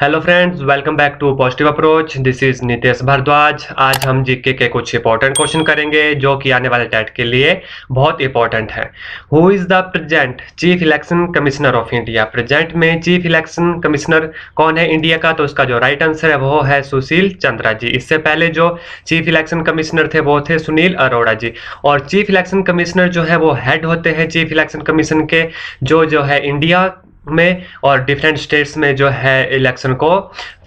Hello friends, welcome back to Positive Approach. This is Nitesh Bhardwaj. आज हम GK के कुछ इंपॉर्टेंट क्वेश्चन करेंगे जो कि आने वाले टेट के लिए बहुत इंपॉर्टेंट है। Who is the present chief election commissioner of India? Present में चीफ इलेक्शन कमिश्नर कौन है इंडिया का? तो उसका जो राइट आंसर है वो है सुशील चंद्रा जी। इससे पहले जो चीफ इलेक्शन कमिश्नर थे वो थे सुनील अरोड़ा जी। और चीफ इलेक्शन कमिश्नर जो है वो हेड होते हैं चीफ इलेक्शन कमीशन के, जो है इंडिया में और डिफरेंट स्टेट्स में जो है इलेक्शन को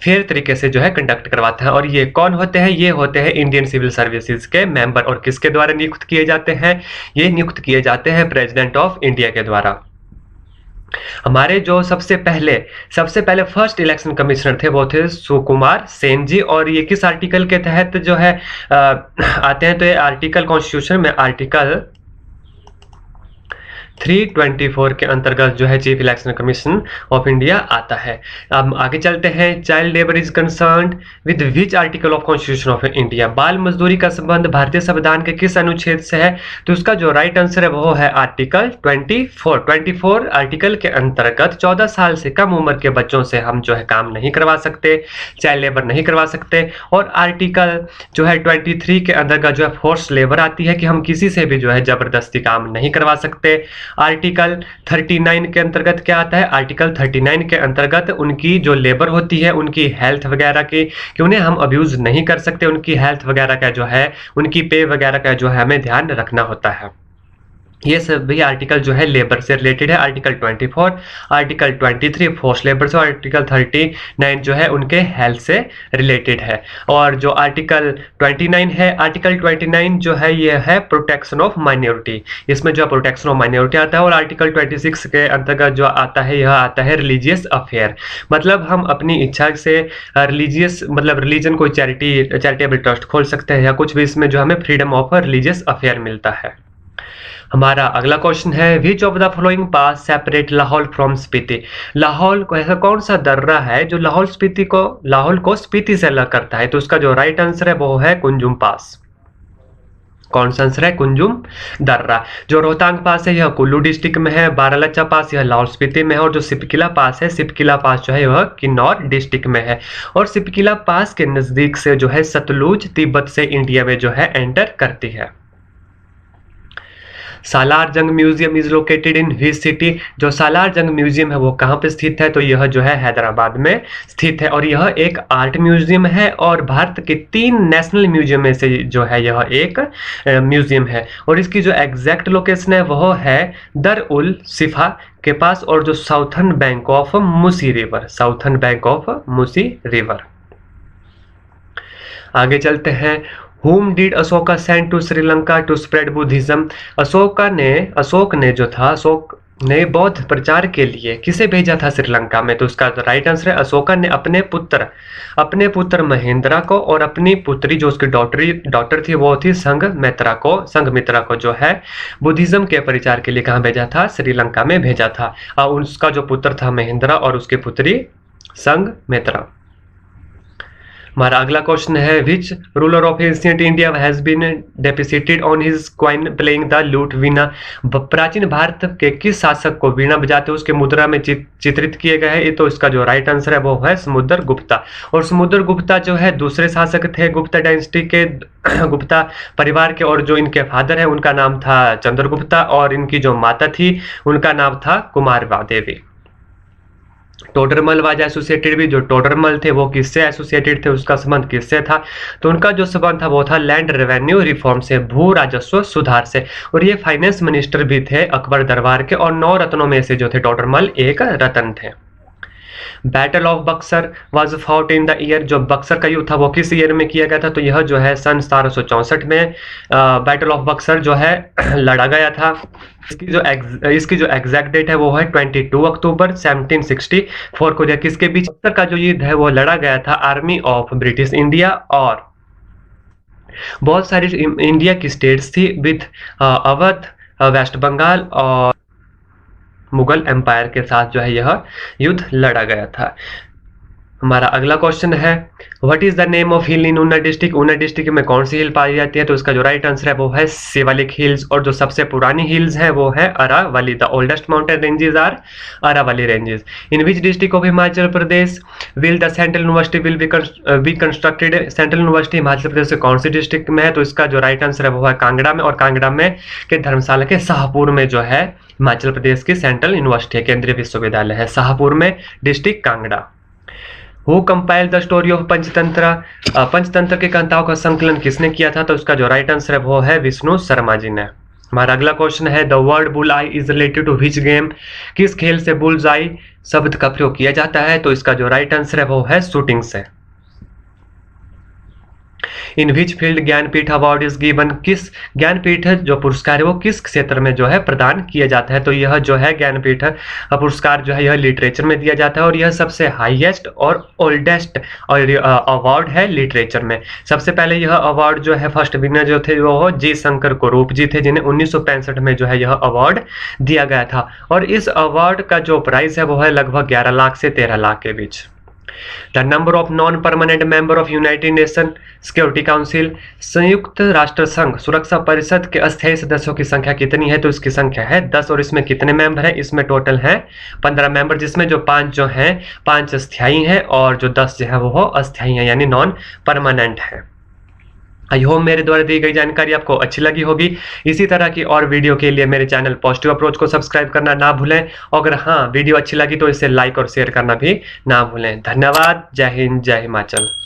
फेयर तरीके से जो है कंडक्ट करवाते हैं। और ये कौन होते हैं? ये होते हैं इंडियन सिविल सर्विसेज के मेंबर। और किसके द्वारा नियुक्त किए जाते हैं? ये नियुक्त किए जाते हैं प्रेसिडेंट ऑफ इंडिया के द्वारा। हमारे जो सबसे पहले फर्स्ट इलेक्शन कमिश्नर थे वो थे सुकुमार सेन जी। और ये किस आर्टिकल के तहत जो है आते हैं? तो ये आर्टिकल कॉन्स्टिट्यूशन में आर्टिकल 324 के अंतर्गत जो है chief election commission of India आता है। अब आगे चलते हैं। Child labour is concerned with which article of constitution of India? बाल मजदूरी का संबंध भारतीय संविधान के किस अनुच्छेद से है? तो उसका जो राइट आंसर है वो है आर्टिकल 24 आर्टिकल के अंतर्गत 14 साल से कम उम्र के बच्चों से हम जो है काम नहीं करवा सकते, चाइल्ड लेबर नहीं करवा सकते। और आर्टिकल जो है 23 के अंतर्गत जो है फोर्स लेबर आती है कि हम किसी से भी जो है जबरदस्ती काम नहीं करवा सकते। आर्टिकल 39 के अंतर्गत क्या आता है? आर्टिकल 39 के अंतर्गत उनकी जो लेबर होती है उनकी हेल्थ वगैरह की कि उन्हें हम अब्यूज नहीं कर सकते, उनकी हेल्थ वगैरह का जो है उनकी पे वगैरह का जो है हमें ध्यान रखना होता है। ये सभी आर्टिकल जो है लेबर से रिलेटेड है। आर्टिकल 24, आर्टिकल 23 फोर्स लेबर से, आर्टिकल 39 जो है उनके हेल्थ से रिलेटेड है। और जो आर्टिकल 29 है, आर्टिकल 29 जो है ये है प्रोटेक्शन ऑफ माइनॉरिटी। इसमें जो प्रोटेक्शन ऑफ माइनॉरिटी आता है। और आर्टिकल 26 के अंतर्गत जो आता है यह आता है रिलीजियस अफेयर। मतलब हम अपनी इच्छा से रिलीजियस मतलब रिलीजन कोई चैरिटेबल ट्रस्ट खोल सकते हैं या कुछ भी, इसमें जो हमें फ्रीडम ऑफ रिलीजियस अफेयर मिलता है। हमारा अगला क्वेश्चन है which of the following pass separate Lahaul from Spiti? Lahaul को ऐसा कौन सा दर्रा है जो लाहौल को स्पीति से अलग करता है? तो उसका जो राइट आंसर है वो है कुंजुम पास। कौन सा आंसर है? कुंजुम दर्रा। जो रोहतांग पास है यह कुल्लू डिस्ट्रिक्ट में है। बारालाचा पास यह लाहौल स्पीति में है। और जो सिपकिला पास है, सिपकिला पास जो है यह किन्नौर डिस्ट्रिक्ट में है। और सिपकिला पास के नजदीक से जो है सतलुज तिब्बत से इंडिया में जो है एंटर करती है। सालार जंग museum is located in which city? जो सालार जंग म्यूजियम है वो कहाँ पे स्थित है? तो यह जो है हैदराबाद में स्थित है। और यह एक आर्ट म्यूजियम है और भारत के 3 नेशनल म्यूजियम में से जो है यह एक म्यूजियम है। और इसकी जो एग्जैक्ट लोकेशन है वह है दर उल सिफा के पास और जो southern bank of Musi river. आगे चलते हैं। Whom did Ashoka send to Sri Lanka to spread Buddhism? Ashok ने बौद्ध प्रचार के लिए किसे भेजा था श्रीलंका में? तो उसका राइट आंसर है अशोका ने अपने पुत्र महेंद्रा को और अपनी पुत्री जो उसकी डॉटर थी वो थी संघमित्रा को जो है बुद्धिज्म के प्रचार के लिए कहाँ भेजा था? श्रीलंका में भेजा था। और उसका जो पुत्र था महेंद्रा और उसकी पुत्री संघमित्रा। हमारा अगला क्वेश्चन है which ruler of ancient India has been depicted on his coin playing the lute veena? प्राचीन भारत के किस शासक को वीणा बजाते उसके मुद्रा में चित्रित किए गए हैं? तो इसका जो राइट आंसर है वो है समुद्र गुप्ता। और समुद्र गुप्ता जो है दूसरे शासक थे गुप्ता डायनेस्टी के गुप्ता परिवार के। और जो इनके फादर है उनका नाम था चंद्रगुप्ता और इनकी जो माता थी उनका नाम था कुमारवा देवी। टोडरमल वाज एसोसिएटेड भी, जो टोडरमल थे वो किससे एसोसिएटेड थे, उसका संबंध किससे था? तो उनका जो संबंध था वो था लैंड रेवेन्यू रिफॉर्म से, भू राजस्व सुधार से। और ये फाइनेंस मिनिस्टर भी थे अकबर दरबार के और 9 रत्नों में से जो थे टोडरमल एक रत्न थे। Battle of Buxar was fought in the year? जो बक्सर का युद्ध था वो किस ईयर में किया गया था? तो यह जो है सन 1764 में बैटल ऑफ बक्सर जो है लड़ा गया था। इसकी जो एग्जैक्ट डेट है वो है 22 अक्टूबर 1764 को। किसके बीच बक्सर का जो युद्ध है वो लड़ा गया था? आर्मी ऑफ ब्रिटिश इंडिया और बहुत सारी इंडिया की स्टेट्स थी विद अवध, वेस्ट बंगाल और मुगल एम्पायर के साथ जो है यह युद्ध लड़ा गया था। हमारा अगला क्वेश्चन है, what is the name of hill in Una district? Una district में कौन सी हिल पाई जाती है? तो इसका जो राइट आंसर है वो है शिवालिक हिल्स, और जो सबसे पुरानी हिल्स है वो है Aravali. The oldest mountain ranges are Aravali ranges. In which district of Himachal Pradesh will the central university will be constructed? Central university Himachal Pradesh से कौन सी डिस्ट्रिक्ट में है? तो इसका जो राइट आंसर है वो है कांगड़ा में, और कांगड़ा में के धर्मशाला के शाहपुर में जो है हिमाचल प्रदेश की सेंट्रल यूनिवर्सिटी है, केंद्रीय विश्वविद्यालय है शाहपुर में, district Kangra. Who compile the story of Panchatantra? Panchatantra के कथाओं का संकलन किसने किया था? तो उसका जो राइट आंसर है वो है विष्णु शर्मा जी ने। हमारा अगला क्वेश्चन है, the word bull eye is related to which game? किस खेल से बुल्स आई शब्द का प्रयोग किया जाता है? तो इसका जो राइट आंसर है वो है शूटिंग से। In which field Jnanpith award is given? किस ज्ञानपीठ जो पुरस्कार है वो किस क्षेत्र में जो है प्रदान किया जाता है? तो यह जो है ज्ञानपीठ पुरस्कार जो है यह लिटरेचर में दिया जाता है, और यह सबसे हाईएस्ट और ओल्डेस्ट अवार्ड है लिटरेचर में। सबसे पहले यह अवार्ड जो है फर्स्ट विनर जो थे वो जी शंकर कुरूप जी थे, जिन्हें 1965 में जो है यह अवार्ड दिया गया था, और इस अवार्ड का जो प्राइस है वो है लगभग 11 लाख से 13 लाख के बीच। The number of non permanent member of United Nation Security Council? संयुक्त राष्ट्र संघ सुरक्षा परिषद के अस्थायी सदस्यों की संख्या कितनी है? तो इसकी संख्या है 10, और इसमें कितने मेंबर है? इसमें टोटल है 15 मेंबर, जिसमें जो 5 जो हैं 5 स्थायी हैं, और जो 10 जो है वो अस्थायी हैं, यानी नॉन परमानेंट है। आई होप मेरे द्वारा दी गई जानकारी आपको अच्छी लगी होगी। इसी तरह की और वीडियो के लिए मेरे चैनल पॉजिटिव अप्रोच को सब्सक्राइब करना ना भूलें, और अगर हाँ वीडियो अच्छी लगी तो इसे लाइक और शेयर करना भी ना भूलें। धन्यवाद। जय हिंद, जय हिमाचल।